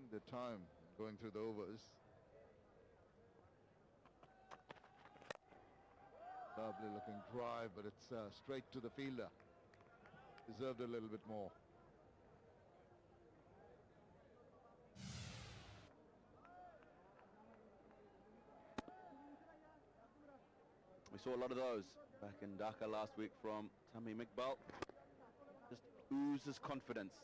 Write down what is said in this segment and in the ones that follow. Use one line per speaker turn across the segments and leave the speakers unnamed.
taking the time going through the overs. Lovely looking drive, but it's straight to the fielder. Deserved a little bit more.
We saw a lot of those back in Dhaka last week from Tamim Iqbal. Just oozes confidence.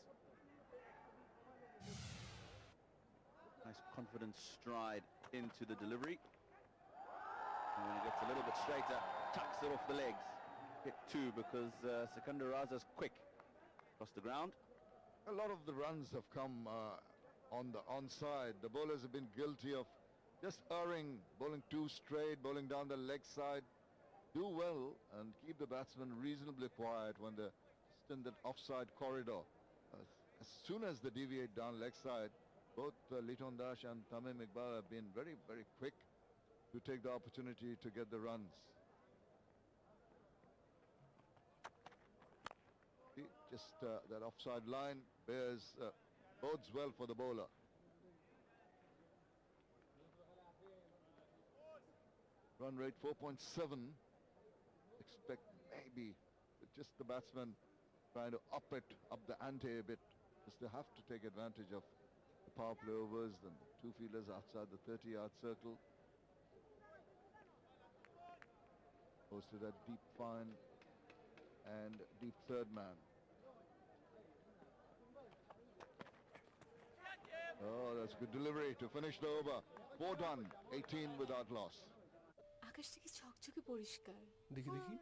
Nice confident stride into the delivery. And when he gets a little bit straighter, tucks it off the legs. Hit two because Sikandar Raza's quick across the ground.
A lot of the runs have come on the onside. The bowlers have been guilty of just erring, bowling too straight, bowling down the leg side. Do well and keep the batsmen reasonably quiet when they're in that offside corridor. As soon as they deviate down leg side, both Liton Das and Tamim Iqbal have been very, very quick to take the opportunity to get the runs. Just that offside line bodes well for the bowler. Run rate 4.7. Expect maybe just the batsman trying to up the ante a bit, because they have to take advantage of the power play overs and the two fielders outside the 30-yard circle. Posted at deep fine and deep third man. Oh, that's good delivery to finish the over. 4 done, 18 without loss.
আকাশটা কি ঝকঝকে পরিষ্কার।
দেখি দেখি।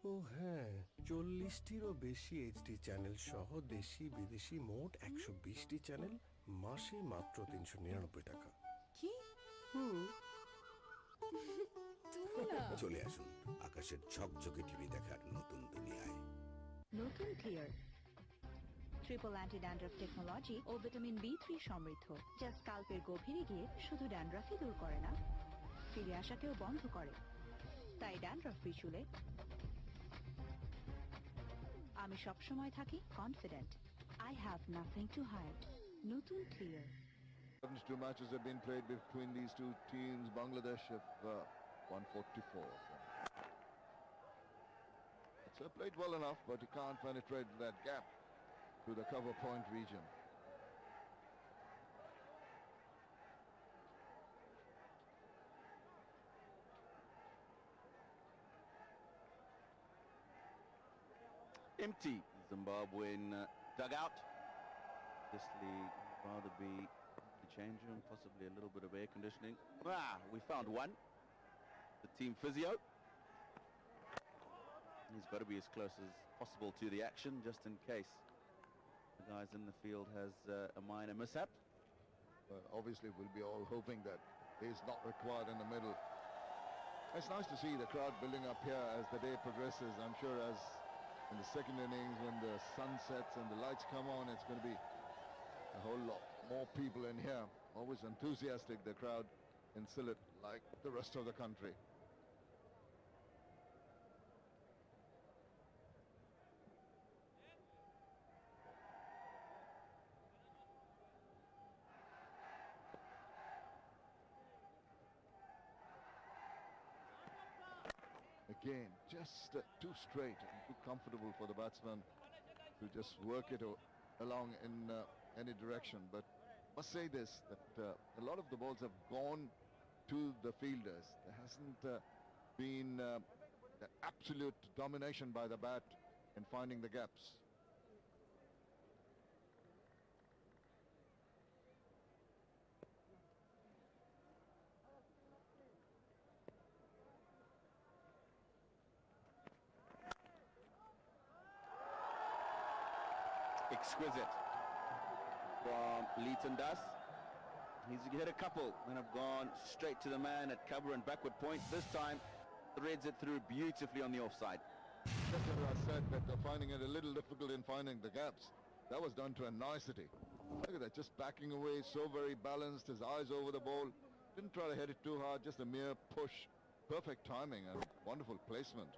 ও হ্যাঁ, 40টিরও বেশি HD channel সহ দেশি বিদেশি মোট 120টি চ্যানেল, মাসে মাত্র 399 টাকা।
কি?
চলে আসুন আকাশের ঝকঝকে টিভি দেখার নতুন দুনিয়ায়।
নতুন clear triple anti dandruff technology ও ভিটামিন B3 সমৃদ্ধ, যা স্কাল্পের গভীরে গিয়ে শুধু ড্যান্ড্রাফই দূর করে না, ফিরে আসাকেও বন্ধ করে। তাই ড্যান্ড্রাফ ফ্রি চুলে আমি সবসময় থাকি confident. I have nothing to hide. নতুন clear.
Two matches have been played between these two teams. Bangladesh have 144. It's played well enough, but he can't penetrate that gap to the cover point region.
Empty Zimbabwean dugout. Obviously, rather be the change room, possibly a little bit of air conditioning. We found one. The team physio. He's got to be as close as possible to the action, just in case the guys in the field has a minor mishap.
Obviously, we'll be all hoping that he's not required in the middle. It's nice to see the crowd building up here as the day progresses. I'm sure as in the second innings, when the sun sets and the lights come on, it's going to be a whole lot more people in here. Always enthusiastic, the crowd in Sylhet, like the rest of the country. Again, just too straight and too comfortable for the batsman to just work it along in any direction. But must say this, that a lot of the balls have gone to the fielders. There hasn't been the absolute domination by the bat in finding the gaps.
Exquisite from Liton Das. He's hit a couple and have gone straight to the man at cover and backward point. This time threads it through beautifully on the offside.
That's what I said, that they're finding it a little difficult in finding the gaps. That was done to a nicety. Look at that, just backing away, so very balanced, his eyes over the ball. Didn't try to hit it too hard, just a mere push. Perfect timing and wonderful placement.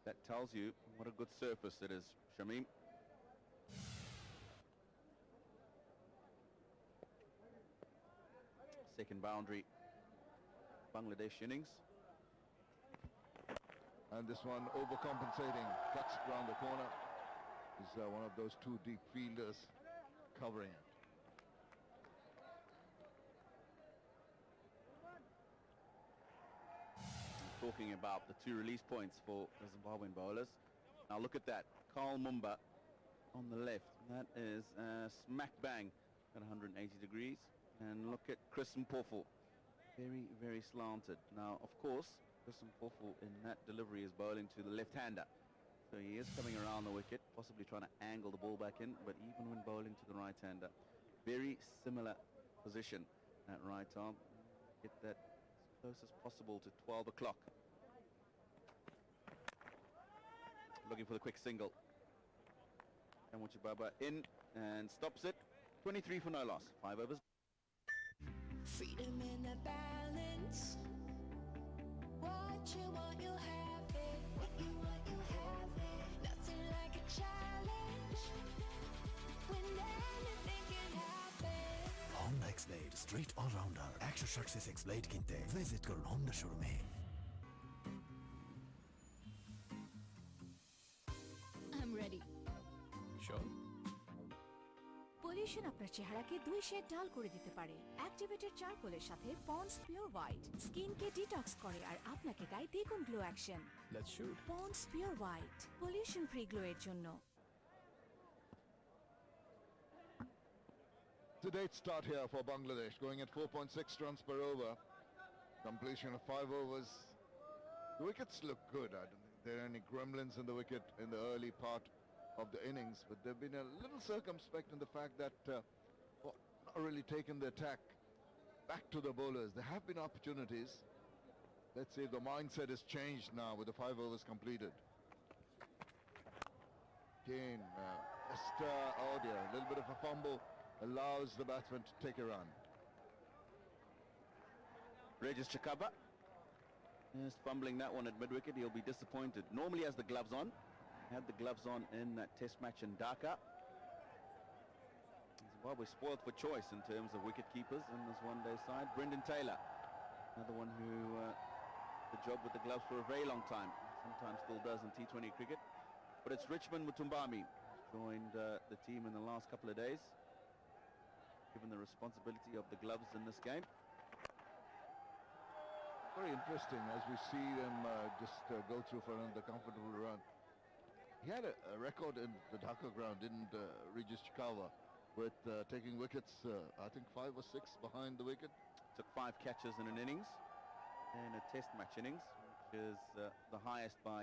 That tells you what a good surface it is, Shamim. second boundary. Bangladesh innings.
And this one overcompensating, cuts it round the corner. Is one of those two deep fielders covering it.
Talking about the two release points for the Zimbabwean bowlers. Now look at that. Carl Mumba on the left. That is smack bang at 180 degrees. And look at Chris Mpofu. Very, very slanted. Now, of course, Chris Mpofu in that delivery is bowling to the left-hander. So he is coming around the wicket, possibly trying to angle the ball back in. But even when bowling to the right-hander, very similar position at right arm. Get that close as possible to 12 o'clock. Looking for the quick single. And Baba in and stops it. 23 for no loss. 5 overs.
Freedom in the balance. What you want, you have it. What you want, you have it. Nothing like a challenge. When anything can happen.
Honda X-Blade Straight All-Rounder 160 X-Blade কিনতে visit করুন Honda শোরুমে।
I'm ready.
Sure.
Pollution আপনার চেহারাকে 2 shade ডাল করে দিতে পারে। Activated চারকোলের সাথে পন্ডস পিওর হোয়াইট স্কিনকে ডিটক্স করে আর আপনাকে দেয় দ্বিগুণ glow action.
Let's shoot.
Pond's Pure White pollution free glow এর জন্য।
To date start here for Bangladesh, going at 4.6 runs per over. Completion of 5 overs. The wickets look good. I don't think there are any gremlins in the wicket in the early part of the innings, but they've been a little circumspect in the fact that not really taken the attack back to the bowlers. There have been opportunities. Let's see if the mindset has changed now with the 5 overs completed. Again, oh dear, a little bit of a fumble allows the batsman to take a run.
Regis Chakaba is fumbling that one at mid-wicket. He'll be disappointed. Normally has the gloves on. Had the gloves on in that test match in Dhaka. Zimbabwe spoiled for choice in terms of wicket keepers in this one-day side. Brendan Taylor, another one who did the job with the gloves for a very long time. Sometimes still does in T20 cricket. But it's Richmond Mutumbami joined the team in the last couple of days, given the responsibility of the gloves in this game.
Very interesting as we see them just go through for another comfortable run. He had a record in the Dhaka ground, didn't Regis Chikawa, with taking wickets, I think 5 or 6 behind the wicket.
Took 5 catches in an innings, and a test match innings, which is the highest by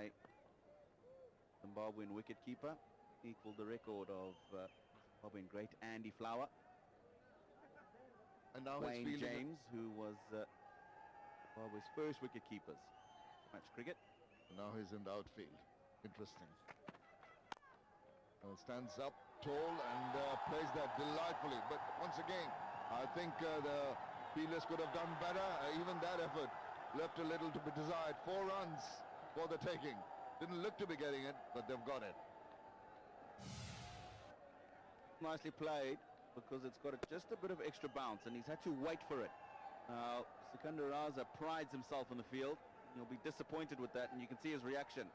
Zimbabwean wicketkeeper. Equaled the record of Zimbabwean great Andy Flower.
And now
Wayne
he's fielding
James, who was Zimbabwe's first wicketkeepers match cricket.
Now he's in the outfield. Interesting. Stands up tall and plays that delightfully. But once again, I think the fielders could have done better. Even that effort left a little to be desired. 4 runs for the taking. Didn't look to be getting it, but they've got it.
Nicely played, because it's got just a bit of extra bounce, and he's had to wait for it. Sikandar Raza prides himself in the field. He'll be disappointed with that, and you can see his reaction.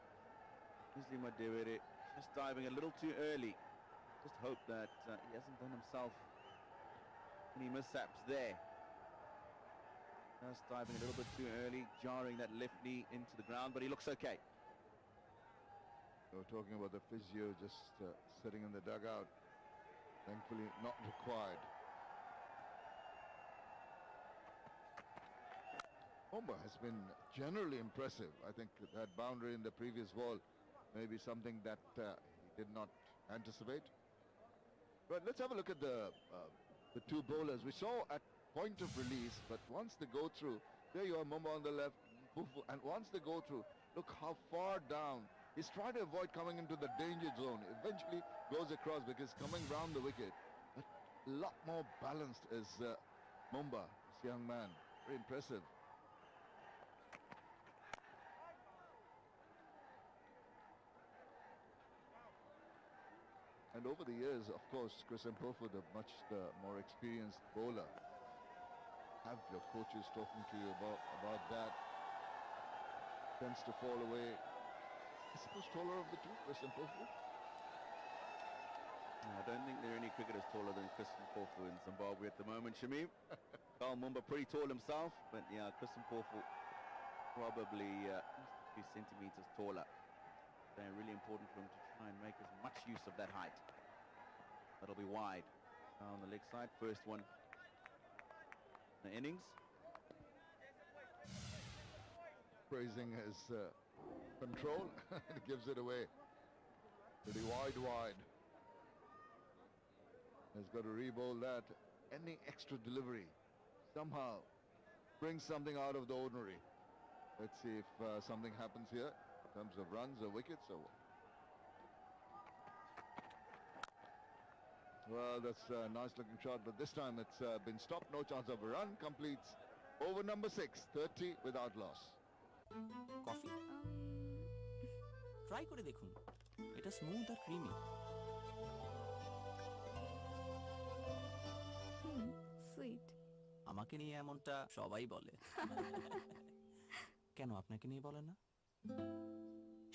Muslim Madewere just diving a little too early. Just hope that he hasn't done himself any mishaps there. Just diving a little bit too early, jarring that left knee into the ground, but he looks okay.
We're talking about the physio just sitting in the dugout. Thankfully not required. Mumba has been generally impressive. I think that boundary in the previous ball may be something that he did not anticipate. But let's have a look at the 2 bowlers. We saw at point of release, but once they go through, there you are, Mumba on the left, and once they go through, look how far down. He's trying to avoid coming into the danger zone. Eventually goes across because coming round the wicket. But a lot more balanced is Mumba, this young man. Very impressive. And over the years, of course, Chris Mpofu, the much more experienced bowler. have your coaches talking to you about that. Tends to fall away. I suppose taller of the two, Christian Pofu.
I don't think there are any cricketers taller than Christian Pofu in Zimbabwe at the moment, Shamim. Carl Mumba pretty tall himself, but yeah, Christian Pofu probably a few centimeters taller. So really important for him to try and make as much use of that height. That'll be wide. On the leg side, first one in the innings.
Praising his control. It gives it away. Pretty wide. Has got to re-bowl that. Any extra delivery somehow brings something out of the ordinary. Let's see if something happens here in terms of runs or wickets. Well, that's a nice looking shot, but this time it's been stopped. No chance of a run. Completes over number 6, 30 without loss.
Coffee try করে দেখুন, এটা smooth আর creamy.
Sweet.
আমাকে নিয়ে এমনটা সবাই বলে। কেন আপনাকে নিয়ে বলে না?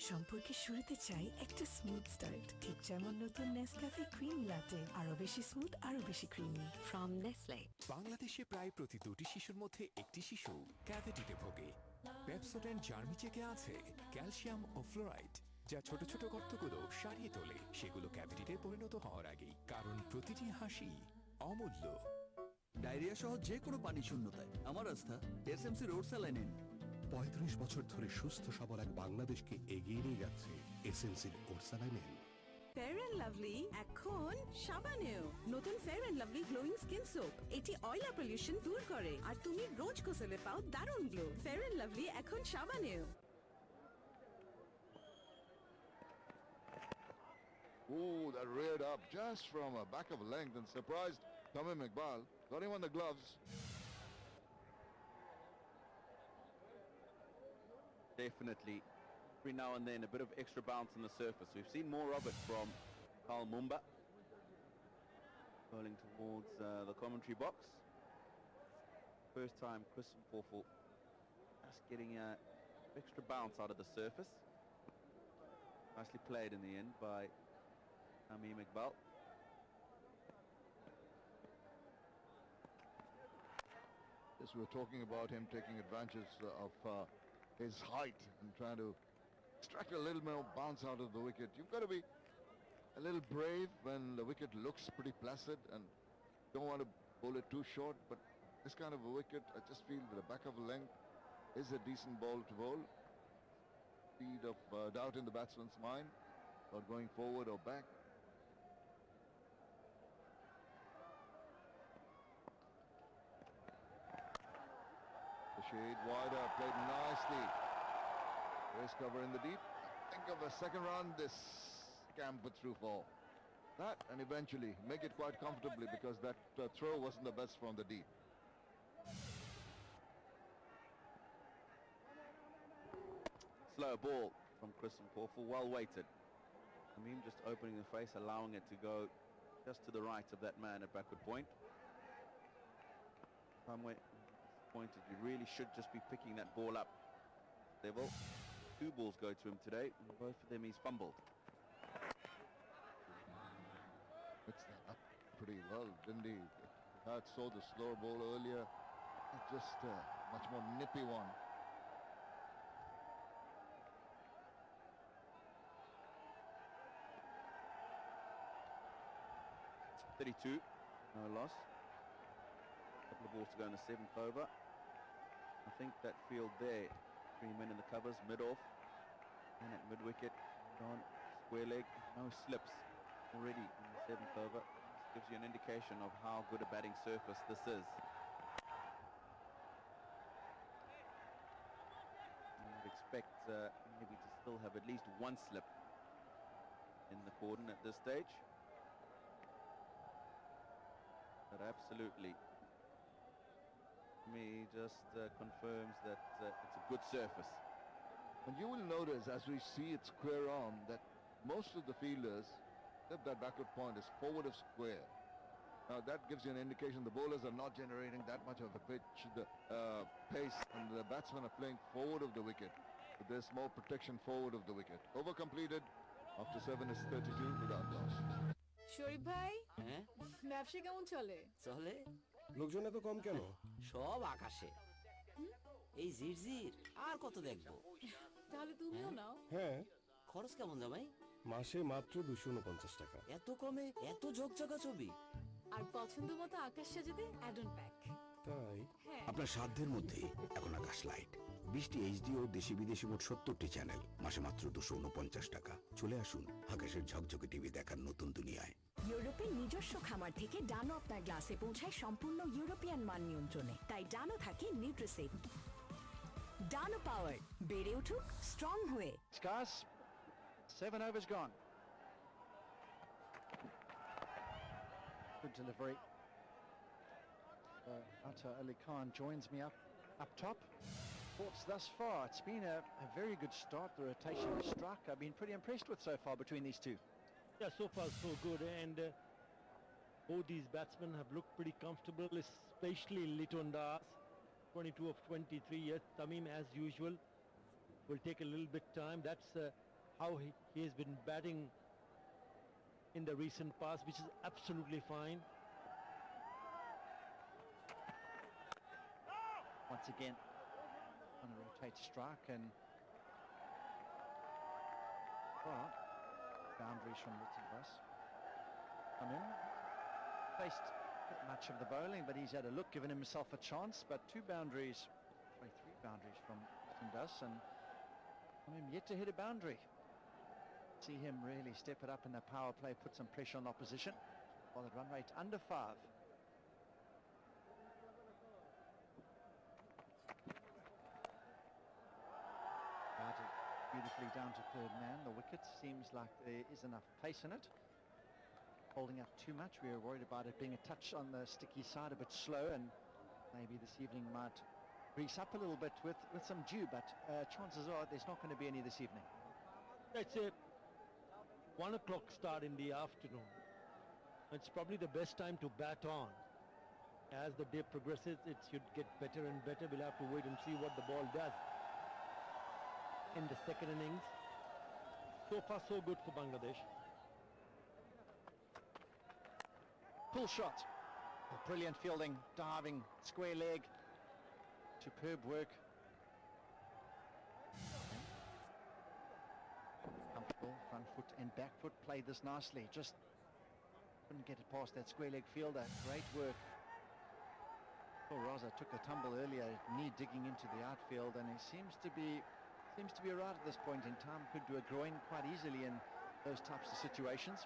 সম্পর্কের শুরুতে চাই একটা স্মুথ স্টার্ট, ঠিক যেমন নতুন নেসক্যাফে ক্রিম লাটে, আরো বেশি স্মুথ, আরো বেশি ক্রিমি। From Nestle.
বাংলাদেশে প্রায় প্রতি 2টি শিশুর মধ্যে একটি শিশু ক্যাভিটিতে ভোগে। পেপসোডেন্ট জার্মি চেকে আছে ক্যালসিয়াম ও ফ্লোরাইড, যা ছোট ছোট গর্তগুলো সারিয়ে তোলে সেগুলো ক্যাভিটিতে পরিণত হওয়ার আগে, কারণ প্রতিটি হাসি অমূল্য।
ডায়রিয়া সহ যে কোনো পানি শূন্যতায় আমার আস্থা এসএমসি রোড স্যালাইন।
35 বছর ধরে সুস্থ সবল এক বাংলাদেশকে এগিয়ে নিয়ে যাচ্ছে এসএনসির ওরসালাইন।
ফেয়ার অ্যান্ড লাভলি এখন সাবানেও। নতুন fair and lovely glowing skin soap, এটি অয়েল আর পলিউশন দূর করে, আর তুমি রোজ গোসলে পাও দারুণ গ্লো। ফেয়ার অ্যান্ড লাভলি এখন সাবানেও।
Ooh, that reared up just from a back of length and surprised Tamim Iqbal. Got him on the gloves.
Definitely. Every now and then a bit of extra bounce on the surface. We've seen more of it from Carl Mumba. Rolling towards the commentary box. First time Christian Pofu just getting extra bounce out of the surface. Nicely played in the end by Tamim Iqbal.
Yes, we were talking about him taking advantage of his height and trying to extract a little more bounce out of the wicket. You've got to be a little brave when the wicket looks pretty placid and don't want to bowl it too short, but this kind of a wicket, I just feel that the back of a length is a decent ball to bowl. Seed of doubt in the batsman's mind about going forward or back. The shade wider, played nicely. Race cover in the deep. Think of a second run, this can put through for that, and eventually make it quite comfortably, because that throw wasn't the best from the deep.
Slow ball from Christian Pofu, well weighted. Tamim just opening the face, allowing it to go just to the right of that man at backward point. Somewhere disappointed. You really should just be picking that ball up. Level. 2 balls go to him today, and both of them he's fumbled.
Mixed that up pretty well, didn't he? I saw the slower ball earlier. Just a much more nippy one.
.32, no loss. Couple of balls to go in the 7th over. I think that field there, 3 men in the covers, mid-off, and at mid-wicket, on square leg, no slips already in the 7th over. This gives you an indication of how good a batting surface this is. I would expect maybe to still have at least 1 slip in the cordon at this stage. But absolutely, me just confirms that it's a good surface.
And you will notice as we see it square on that most of the fielders, if that backward point is forward of square, Now that gives you an indication the bowlers are not generating that much of a pitch, the pace, and the batsmen are playing forward of the wicket. But there's more protection forward of the wicket. Over completed. After 7 is 32 without loss.
শরীফ ভাই
হ্যাঁ
ব্যবসা কেমন চলে?
চলে
লোকজন এত কম কেন?
সব আকাশে এই জিরজির আর কত দেখবো।
তাহলে তুমিও নাও।
হ্যাঁ,
খরচ কেমন জামাই?
মাসে মাত্র 249 টাকা।
এত কমে এত ঝকঝকা ছবি।
আর পছন্দ মতো আকাশ সাজাতে অ্যাডন প্যাক।
তাই
হ্যাঁ,
আপনার সাধ্যের মধ্যে এখন আকাশ লাইট 20টি এইচডি ও দেশি বিদেশি মোট 70টি চ্যানেল, মাসে মাত্র 249 টাকা। চলে আসুন আকাশের ঝকঝকে টিভি দেখার নতুন দুনিয়ায়।
ইউরোপের নিজস্ব খামার থেকে ডানো আপনার গ্লাসে পৌঁছায় সম্পূর্ণ ইউরোপিয়ান মান নিয়ন্ত্রণে। তাই ডানো থাকে নিউট্রিসেভ। ডানো পাওয়ার, বেড়ে উঠুক স্ট্রং হয়ে।
Guys, 7 overs gone. Good delivery. Atta Ali Khan joins me up top. Thoughts thus far, it's been a very good start. The rotation has struck. I've been pretty impressed with so far between these two.
Yeah, so far so good, and both these batsmen have looked pretty comfortable, especially Liton Das, 22 of 23. Yes, Tamim, as usual, will take a little bit time. That's how he has been batting in the recent past, which is absolutely fine.
Once again, on a rotate strike, and boundaries from Liton Das. Come in, faced much of the bowling, but he's had a look, given himself a chance. But 3 boundaries from Liton Das, and yet to hit a boundary. See him really step it up in the power play, put some pressure on opposition. While the run rate under 5. Batted beautifully down to third man. The wicket seems like there is enough pace in it. Holding up too much. We were worried about it being a touch on the sticky side, a bit slow, and maybe this evening might grease up a little bit with some dew, but chances are there's not going to be any this evening.
It's a 1 o'clock start in the afternoon. It's probably the best time to bat on. As the day progresses, it should get better and better. We'll have to wait and see what the ball does in the second innings. So far so good for Bangladesh.
Pull shot. Brilliant fielding, diving, square leg. Superb work. Comfortable, front foot and back foot. Played this nicely. Just couldn't get it past that square leg fielder. Great work. Raza took a tumble earlier, knee digging into the outfield, and he seems to be right at this point in time. Could do a groin quite easily in those types of situations.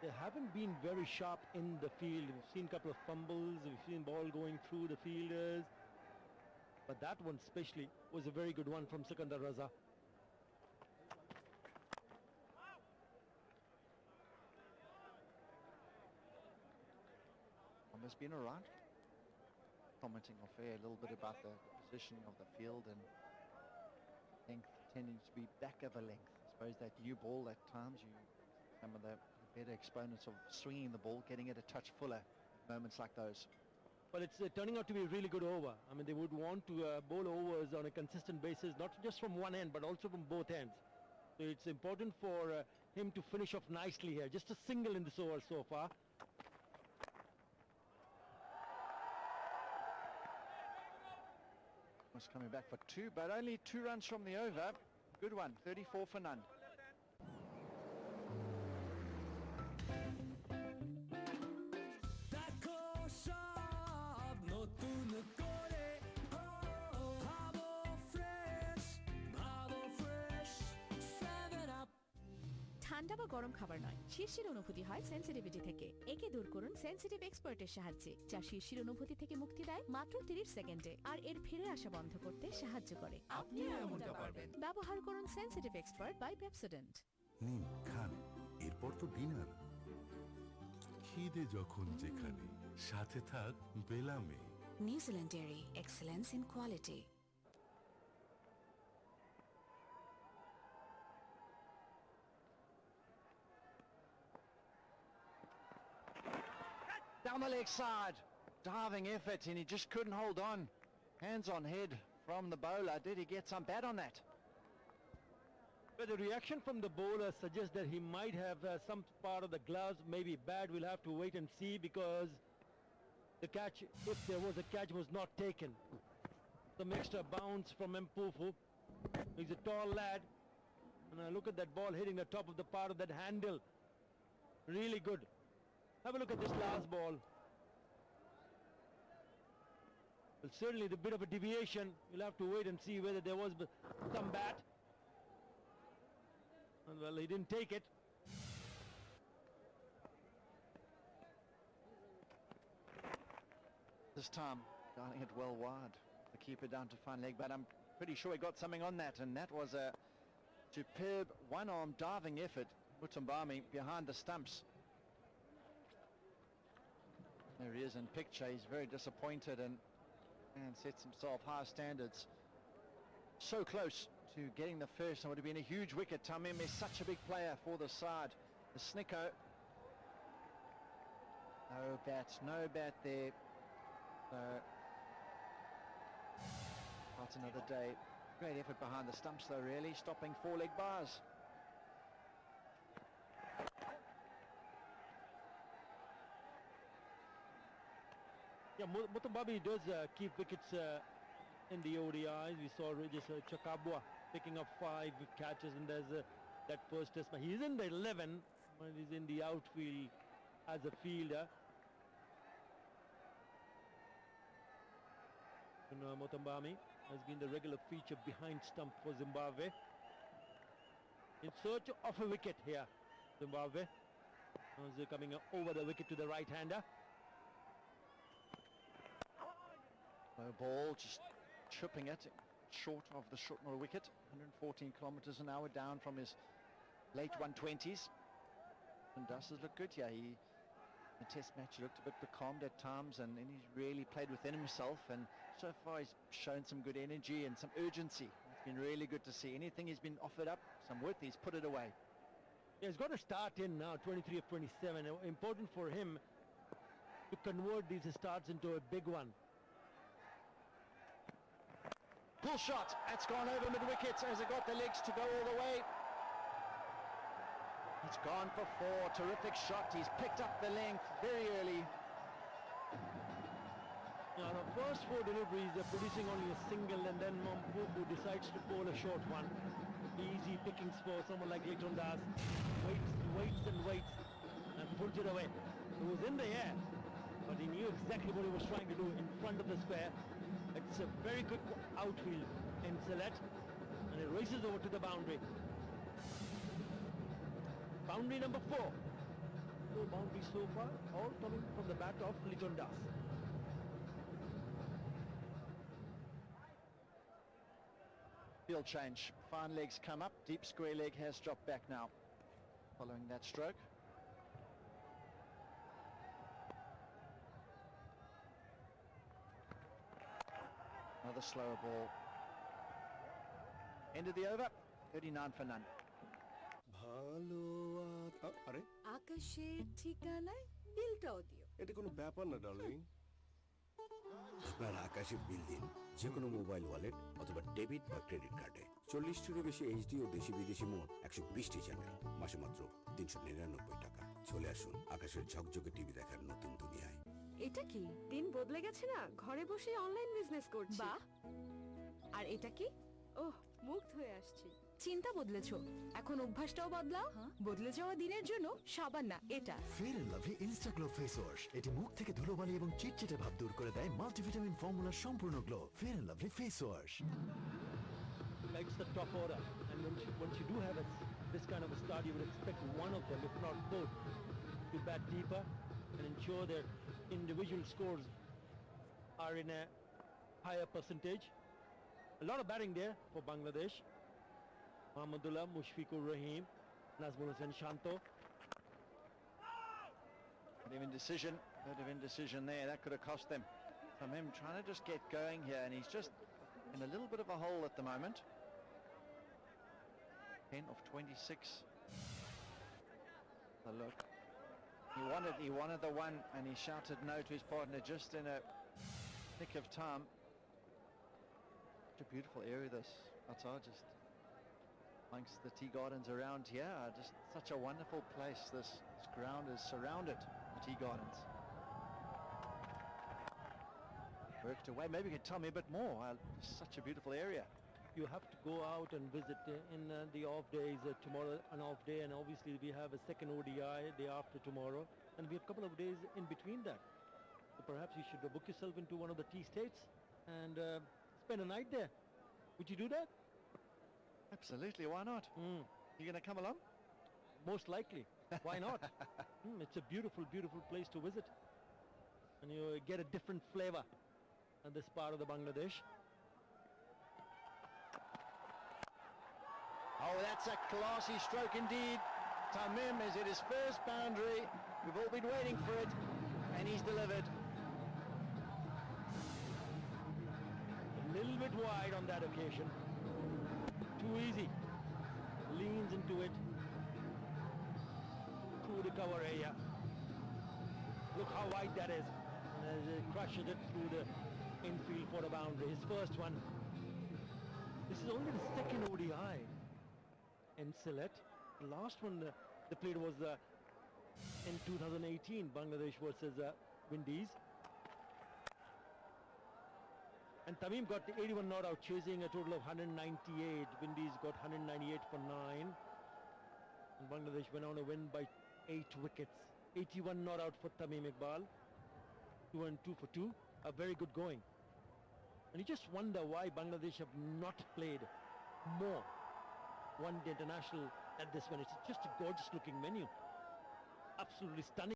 They haven't been very sharp in the field. We've seen a couple of fumbles, we've seen ball going through the fielders. But that one especially was a very good one from Sikandar Raza.
Has been all right. Commenting off air a little bit about the positioning of the field and length tending to be back of a length. I suppose that new ball at times, some of the better exponents of swinging the ball, getting it a touch fuller at moments like those.
Well, it's turning out to be a really good over. I mean, they would want to bowl overs on a consistent basis, not just from one end, but also from both ends. So it's important for him to finish off nicely here. Just a single in this over so far.
Was coming back for 2, but only 2 runs from the over. Good one, 34 for none.
ঠান্ডা বা গরম খাবার নয়, শিরশির অনুভূতি হয় sensitivity থেকে। একে দূর করুন সেনসিটিভ এক্সপার্টের সাহায্যে, যা শিরশির অনুভূতি থেকে মুক্তি দেয় মাত্র 30 সেকেন্ডে আর এর ফিরে আসা বন্ধ করতে সাহায্য করে। আপনিও এমনটা পারবেন। ব্যবহার করুন সেনসিটিভ এক্সপার্ট বাই পেপসোডেন্ট।
নিন খান, এরপর তো ডিনার। খিদে যখন যেখানে, সাথে থাক বেলামে।
New Zealand dairy, excellence in quality.
down the leg side. Diving effort, and he just couldn't hold on. Hands on head from the bowler. Did he get some bat on that?
But the reaction from the bowler suggests that he might have some part of the gloves maybe bad. We'll have to wait and see, because the catch, if there was a catch, was not taken. Some extra bounce from Mpufu. He's a tall lad, and I look at that ball hitting the top of the part of that handle. Really good. Have a look at this last ball. Well, certainly the bit of a deviation. We'll have to wait and see whether there was some bat. And well, he didn't take it.
This time, dialing it well wide. The keeper down to fine leg, but I'm pretty sure he got something on that, and that was a superb one-arm diving effort. Mutumbami behind the stumps. There he is in picture. He's very disappointed and sets himself high standards. So close to getting the first. It would have been a huge wicket. Tamim is such a big player for the side. The Snicko. No bat there. Not another day. Great effort behind the stumps though, really, stopping four-leg bars.
Yeah, Mutambabi does keep wickets in the ODIs. We saw Regis Chakabwa picking up 5 catches, and there's that first test. He's in the 11 when he's in the outfield as a fielder. And Mutambami has been the regular feature behind stump for Zimbabwe. In search of a wicket here, Zimbabwe. As they're coming over the wicket to the right-hander.
Low ball, just chipping it short of the Shortmore wicket. 114 kilometers an hour down from his late 120s. And Dusters looked good here. The test match looked a bit becalmed at times, and he's really played within himself, and so far he's shown some good energy and some urgency. It's been really good to see. Anything he's been offered up, some width, he's put it away.
Yeah, he's got to start in now, 23 of 27. Important for him to convert these starts into a big one.
Pull shot, that's gone over mid-wicket as it got the legs to go all the way. It's gone for 4, terrific shot. He's picked up the length very early.
Now the first 4 deliveries, they're producing only a single, and then Mpufu decides to bowl a short one. Easy pickings for someone like Leighton Das. Waits and pulls it away. It was in the air, but he knew exactly what he was trying to do in front of the square. It's a very good outfield in Sylhet, and it races over to the boundary. Boundary number 4. No boundaries so far, all coming from the bat of Leighton Das.
Field change. Fine legs come up. Deep square leg has dropped back now following that stroke. Another slower ball. End of the over. 39 for none.
আরে
আকাশের ঠিকানায় বিলটাও দিও।
এটা কোনো ব্যাপার না darling.
আপনার আকাশের বিল দিন যে কোনো মোবাইল ওয়ালেট অথবা ডেবিট বা ক্রেডিট কার্ডে। 40টিরও বেশি এইচডি ও দেশি বিদেশি মোট 120টি চ্যানেল, মাসে মাত্র 399 টাকা। চলে আসুন আকাশের ঝকঝকে টিভি দেখার নতুন দুনিয়ায়।
এটা কি দিন বদলে গেছে না, ঘরে বসে অনলাইন বিজনেস করছি।
বাহ, আর এটা কি?
ওহ, মুগ্ধ হয়ে আসছি।
চিন্তা বদলেছো, এখন অভ্যাসটাও বদলাও। বদলে যাওয়া দিনের জন্য সাবান না, এটা
Fair and Lovely Insta Glow face wash. এটি মুখ থেকে ধুলোবালি এবং চিটচিটে ভাব দূর করে দেয়। মাল্টিভিটামিন ফর্মুলার সম্পূর্ণ glow. Fair and Lovely face wash.
Likes the top order, and once you do have this kind of a start, you would expect one of them, if not both, to bat deeper and ensure their individual scores are in a higher percentage. A lot of batting there for Bangladesh. Mahmudullah, Mushfiqur Rahim, Nazmul Hussain Shanto.
Bit of indecision there. That could have cost them. From him trying to just get going here, and he's just in a little bit of a hole at the moment. 10 of 26. A look. He wanted the one, and he shouted no to his partner just in a nick of time. Such a beautiful area, this Atar, just amongst the tea gardens around here. Just such a wonderful place. This ground is surrounded the tea gardens. Worked away. Maybe you could tell me a bit more. Such a beautiful area.
You have to go out and visit in the off days. Tomorrow an off day, and obviously we have a second ODI day after tomorrow, and we have a couple of days in between that. So perhaps you should book yourself into one of the tea states and spend a night there. Would you do that?
Absolutely, why not? You going to come along?
Most likely. Why not? It's a beautiful, beautiful place to visit, and you get a different flavor in this part of the Bangladesh.
Oh, that's a classy stroke indeed. Tamim is at his first boundary. We've all been waiting for it, and he's delivered.
A little bit wide on that occasion. Too easy. Leans into it. Through the cover area. Look how wide that is. And as it crushes it through the infield for the boundary. His first one. This is only the second ODI in Sylhet. The last one they played was in 2018, Bangladesh versus Windies. And Tamim got the 81 not out, chasing a total of 198. Windies got 198 for 9. And Bangladesh went on to win by 8 wickets. 81 not out for Tamim Iqbal. 2 and 2 for 2. A very good going. And you just wonder why Bangladesh have not played more one-day international at this one. It's just a gorgeous looking menu. Absolutely stunning.